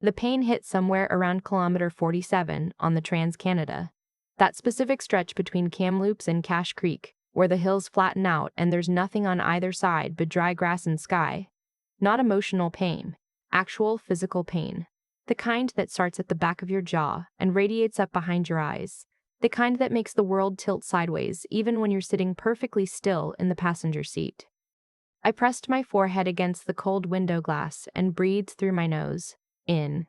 The pain hit somewhere around kilometer 47 on the Trans-Canada. That specific stretch between Kamloops and Cache Creek, where the hills flatten out and there's nothing on either side but dry grass and sky. Not emotional pain, actual physical pain. The kind that starts at the back of your jaw and radiates up behind your eyes. The kind that makes the world tilt sideways even when you're sitting perfectly still in the passenger seat. I pressed my forehead against the cold window glass and breathed through my nose. In.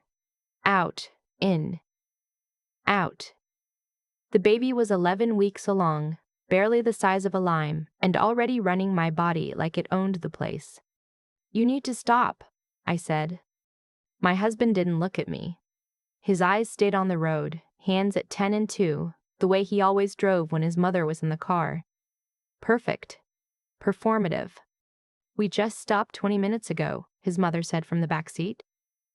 Out. In. Out. The baby was 11 weeks along, barely the size of a lime, and already running my body like it owned the place. "You need to stop," I said. My husband didn't look at me. His eyes stayed on the road, hands at 10 and 2, the way he always drove when his mother was in the car. Perfect. Performative. "We just stopped 20 minutes ago," his mother said from the back seat.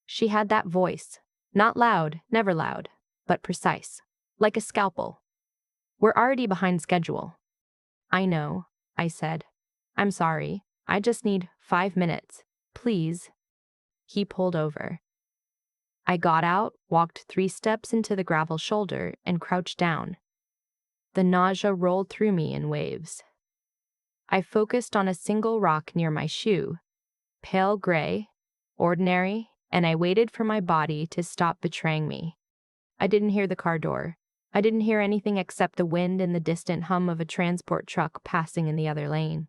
She had that voice. Not loud, never loud, but precise. Like a scalpel. "We're already behind schedule." "I know," I said. "I'm sorry. I just need 5 minutes. Please." He pulled over. I got out, walked 3 steps into the gravel shoulder, and crouched down. The nausea rolled through me in waves. I focused on a single rock near my shoe. Pale gray, ordinary, and I waited for my body to stop betraying me. I didn't hear the car door. I didn't hear anything except the wind and the distant hum of a transport truck passing in the other lane.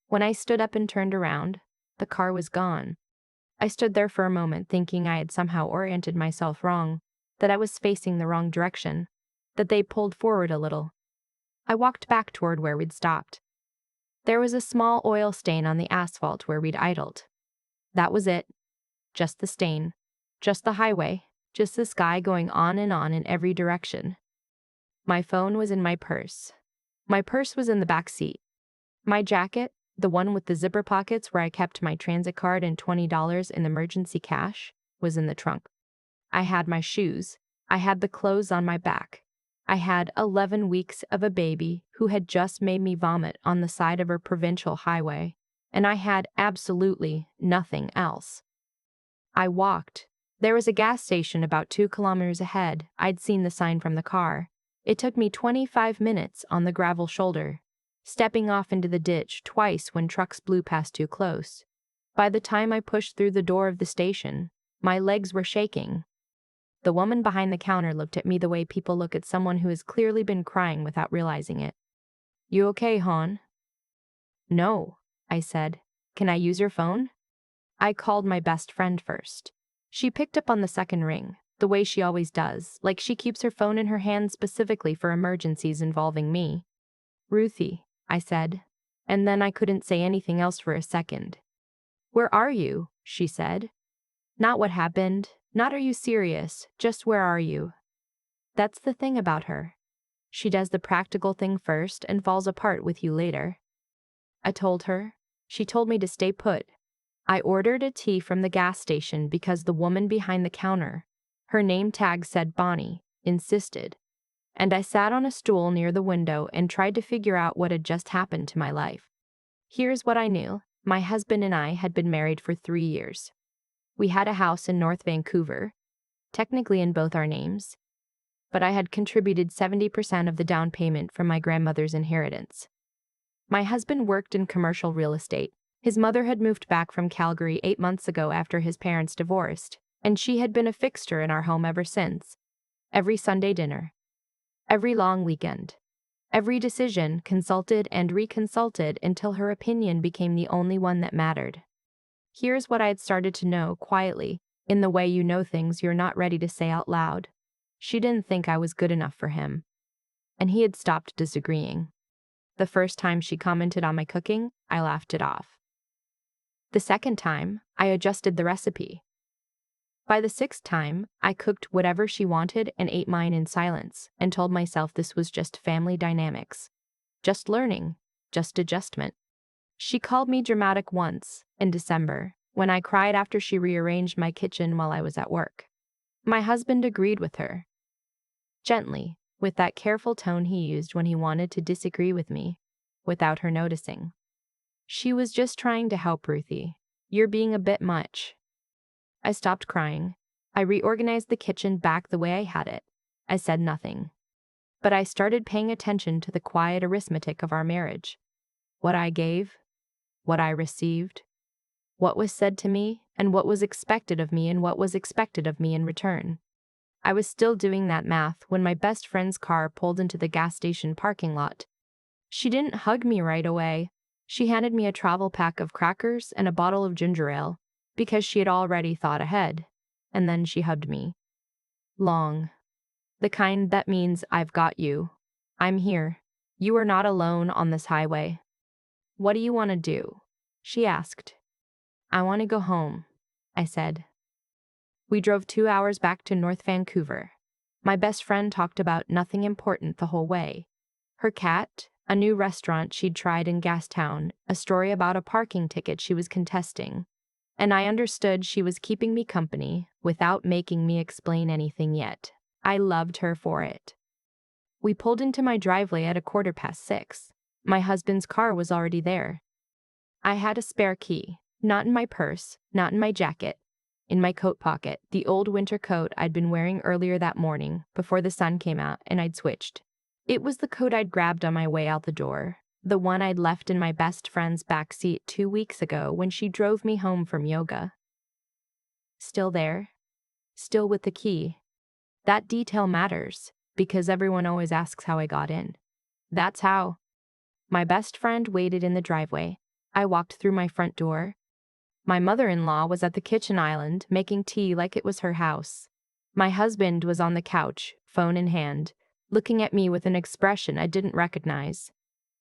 When I stood up and turned around, the car was gone. I stood there for a moment thinking I had somehow oriented myself wrong, that I was facing the wrong direction, that they pulled forward a little. I walked back toward where we'd stopped. There was a small oil stain on the asphalt where we'd idled. That was it. Just the stain. Just the highway. Just the sky going on in every direction. My phone was in my purse. My purse was in the back seat. My jacket, the one with the zipper pockets where I kept my transit card and $20 in emergency cash, was in the trunk. I had my shoes. I had the clothes on my back. I had 11 weeks of a baby who had just made me vomit on the side of a provincial highway, and I had absolutely nothing else. I walked. There was a gas station about 2 kilometers ahead. I'd seen the sign from the car. It took me 25 minutes on the gravel shoulder, stepping off into the ditch twice when trucks blew past too close. By the time I pushed through the door of the station, my legs were shaking. The woman behind the counter looked at me the way people look at someone who has clearly been crying without realizing it. "You okay, hon?" "No," I said. "Can I use your phone?" I called my best friend first. She picked up on the second ring, the way she always does, like she keeps her phone in her hand specifically for emergencies involving me. "Ruthie," I said, and then I couldn't say anything else for a second. "Where are you?" she said. Not what happened, not are you serious, just where are you? That's the thing about her. She does the practical thing first and falls apart with you later. I told her. She told me to stay put. I ordered a tea from the gas station because the woman behind the counter, her name tag said Bonnie, insisted. And I sat on a stool near the window and tried to figure out what had just happened to my life. Here's what I knew. My husband and I had been married for 3 years. We had a house in North Vancouver, technically in both our names, but I had contributed 70% of the down payment from my grandmother's inheritance. My husband worked in commercial real estate. His mother had moved back from Calgary 8 months ago after his parents divorced, and she had been a fixture in our home ever since. Every Sunday dinner. Every long weekend. Every decision consulted and reconsulted until her opinion became the only one that mattered. Here's what I had started to know quietly, in the way you know things you're not ready to say out loud. She didn't think I was good enough for him. And he had stopped disagreeing. The first time she commented on my cooking, I laughed it off. The second time, I adjusted the recipe. By the 6th time, I cooked whatever she wanted and ate mine in silence, and told myself this was just family dynamics. Just learning, just adjustment. She called me dramatic once, in December, when I cried after she rearranged my kitchen while I was at work. My husband agreed with her. Gently, with that careful tone he used when he wanted to disagree with me, without her noticing. She was just trying to help, Ruthie. You're being a bit much. I stopped crying. I reorganized the kitchen back the way I had it. I said nothing. But I started paying attention to the quiet arithmetic of our marriage. What I gave, what I received, what was said to me, and what was expected of me and what was expected of me in return. I was still doing that math when my best friend's car pulled into the gas station parking lot. She didn't hug me right away. She handed me a travel pack of crackers and a bottle of ginger ale, because she had already thought ahead. And then she hugged me. Long. The kind that means I've got you. I'm here. You are not alone on this highway. What do you want to do? She asked. I want to go home, I said. We drove 2 hours back to North Vancouver. My best friend talked about nothing important the whole way. Her cat, a new restaurant she'd tried in Gastown, a story about a parking ticket she was contesting. And I understood she was keeping me company without making me explain anything yet. I loved her for it. We pulled into my driveway at 6:15. My husband's car was already there. I had a spare key, not in my purse, not in my jacket, in my coat pocket, the old winter coat I'd been wearing earlier that morning before the sun came out and I'd switched. It was the coat I'd grabbed on my way out the door, the one I'd left in my best friend's back seat 2 weeks ago when she drove me home from yoga. Still there, still with the key. That detail matters, because everyone always asks how I got in. That's how. My best friend waited in the driveway. I walked through my front door. My mother-in-law was at the kitchen island, making tea like it was her house. My husband was on the couch, phone in hand, looking at me with an expression I didn't recognize.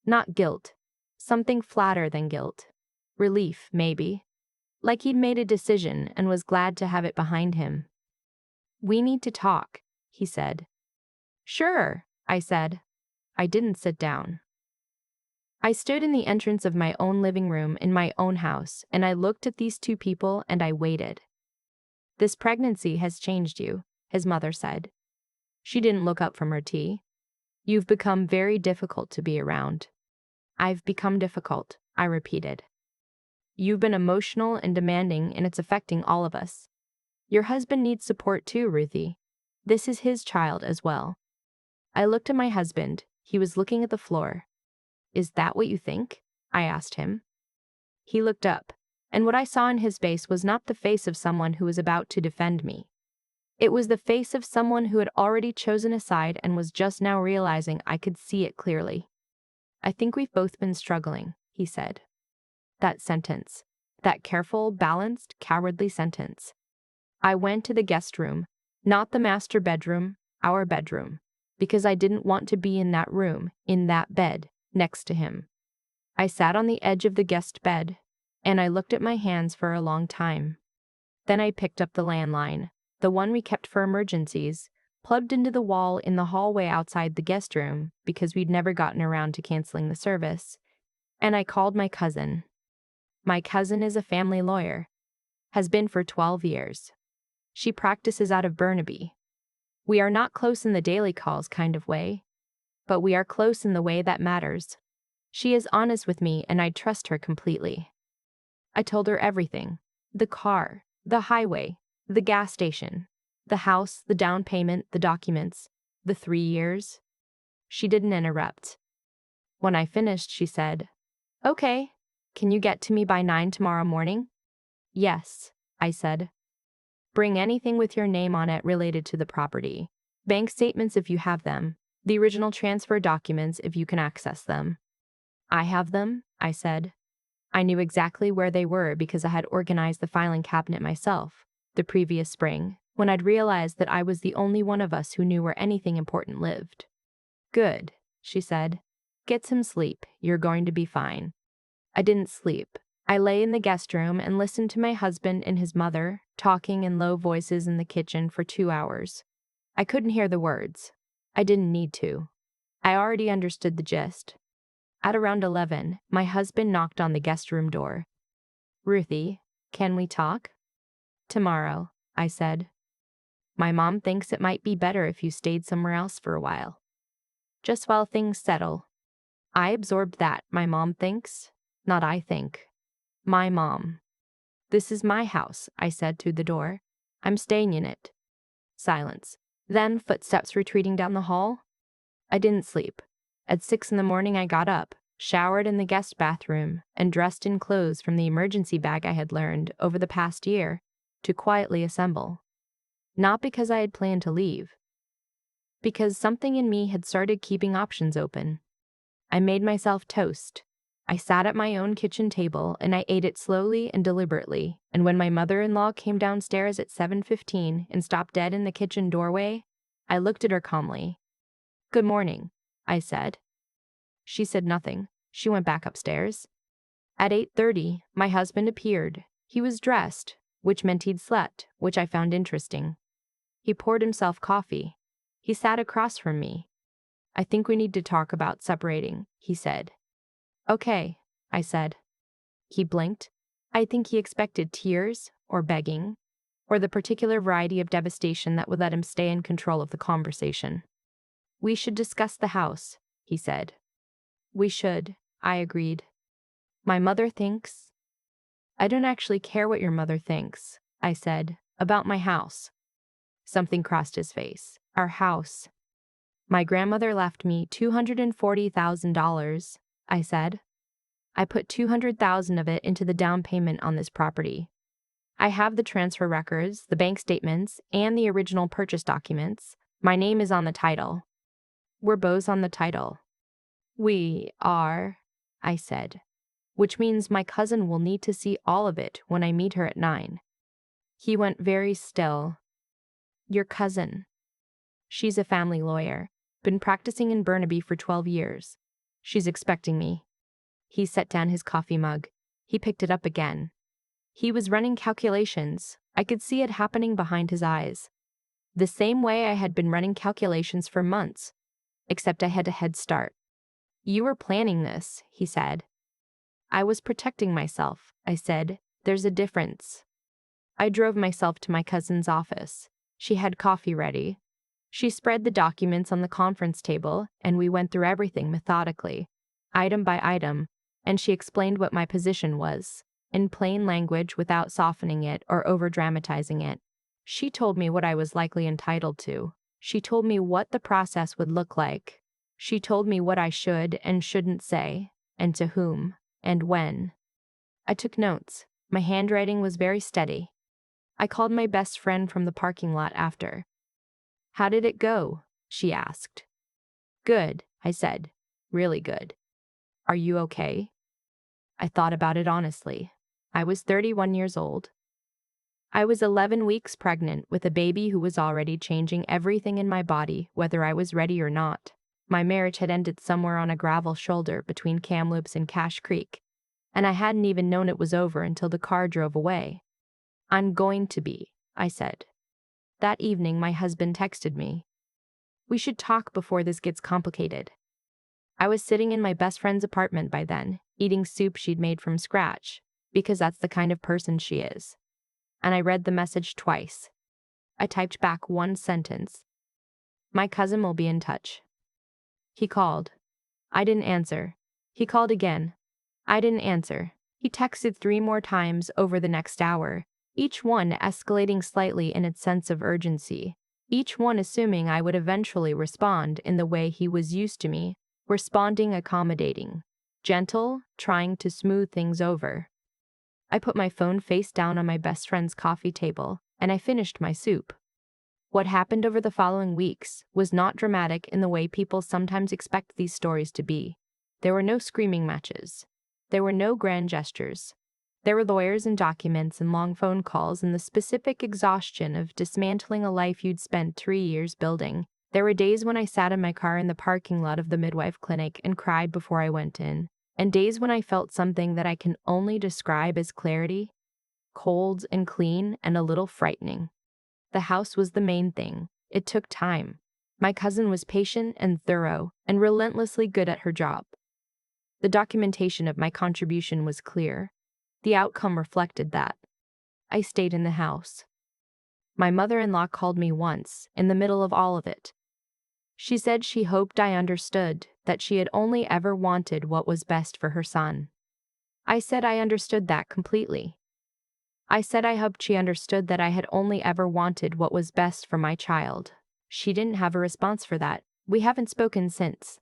Not guilt. Something flatter than guilt. Relief, maybe. Like he'd made a decision and was glad to have it behind him. We need to talk, he said. Sure, I said. I didn't sit down. I stood in the entrance of my own living room in my own house, and I looked at these two people and I waited. This pregnancy has changed you, his mother said. She didn't look up from her tea. You've become very difficult to be around. I've become difficult, I repeated. You've been emotional and demanding, and it's affecting all of us. Your husband needs support too, Ruthie. This is his child as well. I looked at my husband. He was looking at the floor. Is that what you think? I asked him. He looked up, and what I saw in his face was not the face of someone who was about to defend me. It was the face of someone who had already chosen a side and was just now realizing I could see it clearly. I think we've both been struggling, he said. That sentence. That careful, balanced, cowardly sentence. I went to the guest room, not the master bedroom, our bedroom, because I didn't want to be in that room, in that bed, next to him. I sat on the edge of the guest bed, and I looked at my hands for a long time. Then I picked up the landline, the one we kept for emergencies, plugged into the wall in the hallway outside the guest room because we'd never gotten around to canceling the service, and I called my cousin. My cousin is a family lawyer, has been for 12 years. She practices out of Burnaby. We are not close in the daily calls kind of way, but we are close in the way that matters. She is honest with me and I trust her completely. I told her everything. The car, the highway, the gas station, the house, the down payment, the documents, the 3 years. She didn't interrupt. When I finished, she said, "Okay, can you get to me by 9 tomorrow morning?" "Yes," I said. "Bring anything with your name on it related to the property. Bank statements if you have them. The original transfer documents if you can access them." "I have them," I said. I knew exactly where they were because I had organized the filing cabinet myself, the previous spring, when I'd realized that I was the only one of us who knew where anything important lived. "Good," she said. "Get some sleep. You're going to be fine." I didn't sleep. I lay in the guest room and listened to my husband and his mother talking in low voices in the kitchen for 2 hours. I couldn't hear the words. I didn't need to. I already understood the gist. At around 11, my husband knocked on the guest room door. "Ruthie, can we talk?" "Tomorrow," I said. "My mom thinks it might be better if you stayed somewhere else for a while. Just while things settle." I absorbed that, my mom thinks, not I think. My mom. "This is my house," I said through the door. I'm staying in it. Silence. Then footsteps retreating down the hall. I didn't sleep. At 6 in the morning I got up, showered in the guest bathroom, and dressed in clothes from the emergency bag I had learned, over the past year, to quietly assemble. Not because I had planned to leave. Because something in me had started keeping options open. I made myself toast. I sat at my own kitchen table and I ate it slowly and deliberately, and when my mother-in-law came downstairs at 7:15 and stopped dead in the kitchen doorway, I looked at her calmly. "Good morning," I said. She said nothing. She went back upstairs. At 8:30, my husband appeared. He was dressed, which meant he'd slept, which I found interesting. He poured himself coffee. He sat across from me. "I think we need to talk about separating," he said. "Okay," I said. He blinked. I think he expected tears, or begging, or the particular variety of devastation that would let him stay in control of the conversation. "We should discuss the house," he said. "We should," I agreed. "My mother thinks—" "I don't actually care what your mother thinks," I said, "about my house." Something crossed his face. "Our house." "My grandmother left me $240,000, I said. "I put $200,000 of it into the down payment on this property. I have the transfer records, the bank statements, and the original purchase documents. My name is on the title." "We're both on the title." "We are," I said, "which means my cousin will need to see all of it when I meet her at 9. He went very still. "Your cousin?" "She's a family lawyer. Been practicing in Burnaby for 12 years. She's expecting me." He set down his coffee mug. He picked it up again. He was running calculations. I could see it happening behind his eyes. The same way I had been running calculations for months, except I had a head start. "You were planning this," he said. "I was protecting myself," I said. "There's a difference." I drove myself to my cousin's office. She had coffee ready. She spread the documents on the conference table, and we went through everything methodically, item by item, and she explained what my position was, in plain language without softening it or over-dramatizing it. She told me what I was likely entitled to. She told me what the process would look like. She told me what I should and shouldn't say, and to whom, and when. I took notes. My handwriting was very steady. I called my best friend from the parking lot after. "How did it go?" she asked. "Good," I said. "Really good." "Are you okay?" I thought about it honestly. I was 31 years old. I was 11 weeks pregnant with a baby who was already changing everything in my body, whether I was ready or not. My marriage had ended somewhere on a gravel shoulder between Kamloops and Cache Creek, and I hadn't even known it was over until the car drove away. "I'm going to be," I said. That evening, my husband texted me. "We should talk before this gets complicated." I was sitting in my best friend's apartment by then, eating soup she'd made from scratch, because that's the kind of person she is. And I read the message twice. I typed back one sentence. "My cousin will be in touch." He called. I didn't answer. He called again. I didn't answer. He texted 3 more times over the next hour, each one escalating slightly in its sense of urgency, each one assuming I would eventually respond in the way he was used to me, responding accommodating, gentle, trying to smooth things over. I put my phone face down on my best friend's coffee table, and I finished my soup. What happened over the following weeks was not dramatic in the way people sometimes expect these stories to be. There were no screaming matches. There were no grand gestures. There were lawyers and documents and long phone calls and the specific exhaustion of dismantling a life you'd spent 3 years building. There were days when I sat in my car in the parking lot of the midwife clinic and cried before I went in, and days when I felt something that I can only describe as clarity, cold and clean and a little frightening. The house was the main thing. It took time. My cousin was patient and thorough and relentlessly good at her job. The documentation of my contribution was clear. The outcome reflected that. I stayed in the house. My mother-in-law called me once, in the middle of all of it. She said she hoped I understood that she had only ever wanted what was best for her son. I said I understood that completely. I said I hoped she understood that I had only ever wanted what was best for my child. She didn't have a response for that. We haven't spoken since.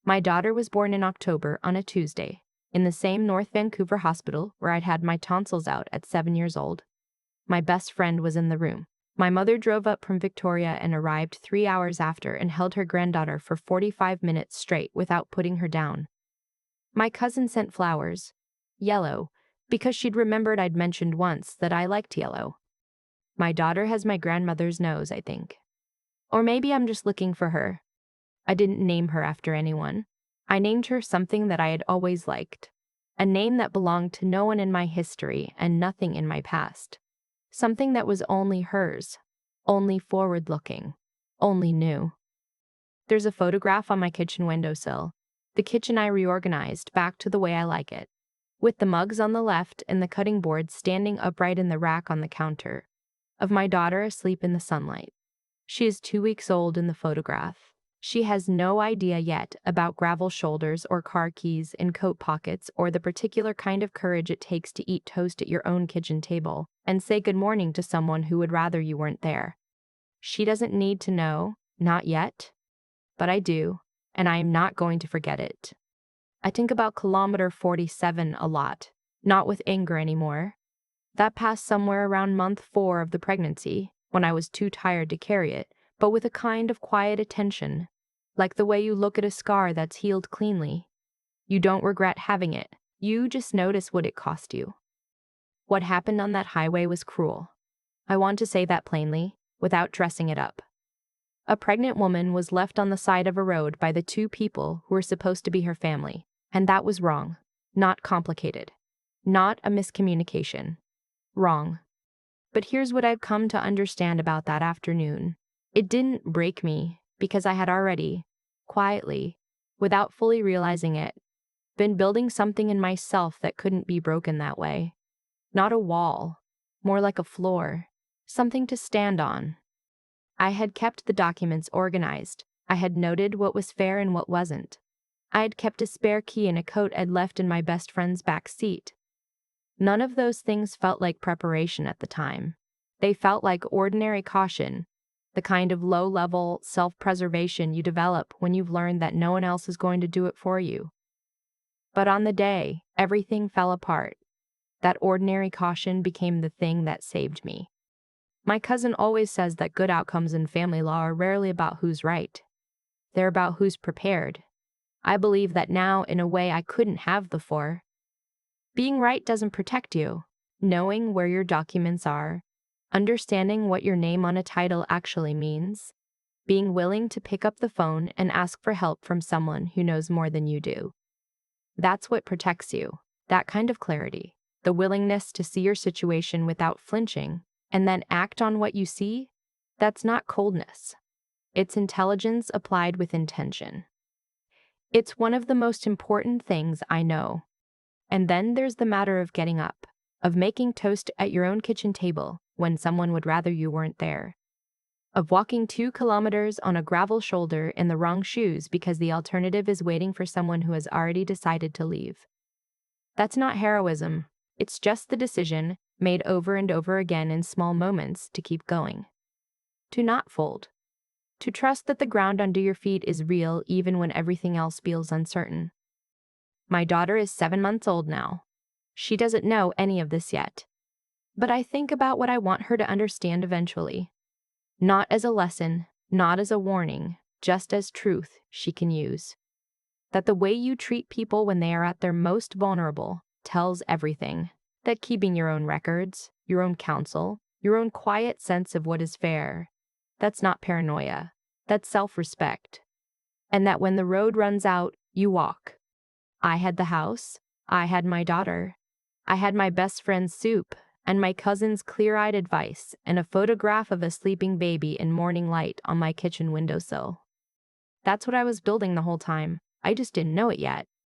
My daughter was born in October on a Tuesday, in the same North Vancouver hospital where I'd had my tonsils out at 7 years old. My best friend was in the room. My mother drove up from Victoria and arrived 3 hours after and held her granddaughter for 45 minutes straight without putting her down. My cousin sent flowers, yellow, because she'd remembered I'd mentioned once that I liked yellow. My daughter has my grandmother's nose, I think. Or maybe I'm just looking for her. I didn't name her after anyone. I named her something that I had always liked. A name that belonged to no one in my history and nothing in my past. Something that was only hers, only forward-looking, only new. There's a photograph on my kitchen windowsill. The kitchen I reorganized back to the way I like it, with the mugs on the left and the cutting board standing upright in the rack on the counter, of my daughter asleep in the sunlight. She is 2 weeks old in the photograph. She has no idea yet about gravel shoulders or car keys in coat pockets or the particular kind of courage it takes to eat toast at your own kitchen table and say good morning to someone who would rather you weren't there. She doesn't need to know, not yet. But I do, and I am not going to forget it. I think about kilometer 47 a lot, not with anger anymore. That passed somewhere around month 4 of the pregnancy, when I was too tired to carry it, but with a kind of quiet attention, like the way you look at a scar that's healed cleanly. You don't regret having it, you just notice what it cost you. What happened on that highway was cruel. I want to say that plainly, without dressing it up. A pregnant woman was left on the side of a road by the 2 people who were supposed to be her family, and that was wrong, not complicated, not a miscommunication. Wrong. But here's what I've come to understand about that afternoon. It didn't break me, because I had already, quietly, without fully realizing it, been building something in myself that couldn't be broken that way. Not a wall, more like a floor, something to stand on. I had kept the documents organized. I had noted what was fair and what wasn't. I had kept a spare key in a coat I'd left in my best friend's back seat. None of those things felt like preparation at the time. They felt like ordinary caution, the kind of low-level self-preservation you develop when you've learned that no one else is going to do it for you. But on the day, everything fell apart. That ordinary caution became the thing that saved me. My cousin always says that good outcomes in family law are rarely about who's right. They're about who's prepared. I believe that now in a way I couldn't have before. Being right doesn't protect you. Knowing where your documents are, understanding what your name on a title actually means, being willing to pick up the phone and ask for help from someone who knows more than you do. That's what protects you, that kind of clarity, the willingness to see your situation without flinching, and then act on what you see. That's not coldness. It's intelligence applied with intention. It's one of the most important things I know. And then there's the matter of getting up, of making toast at your own kitchen table when someone would rather you weren't there, of walking 2 kilometers on a gravel shoulder in the wrong shoes because the alternative is waiting for someone who has already decided to leave. That's not heroism. It's just the decision, made over and over again in small moments, to keep going. To not fold. To trust that the ground under your feet is real even when everything else feels uncertain. My daughter is 7 months old now. She doesn't know any of this yet. But I think about what I want her to understand eventually. Not as a lesson, not as a warning, just as truth she can use. That the way you treat people when they are at their most vulnerable tells everything. That keeping your own records, your own counsel, your own quiet sense of what is fair, that's not paranoia, that's self-respect. And that when the road runs out, you walk. I had the house, I had my daughter, I had my best friend's soup, and my cousin's clear-eyed advice, and a photograph of a sleeping baby in morning light on my kitchen windowsill. That's what I was building the whole time. I just didn't know it yet.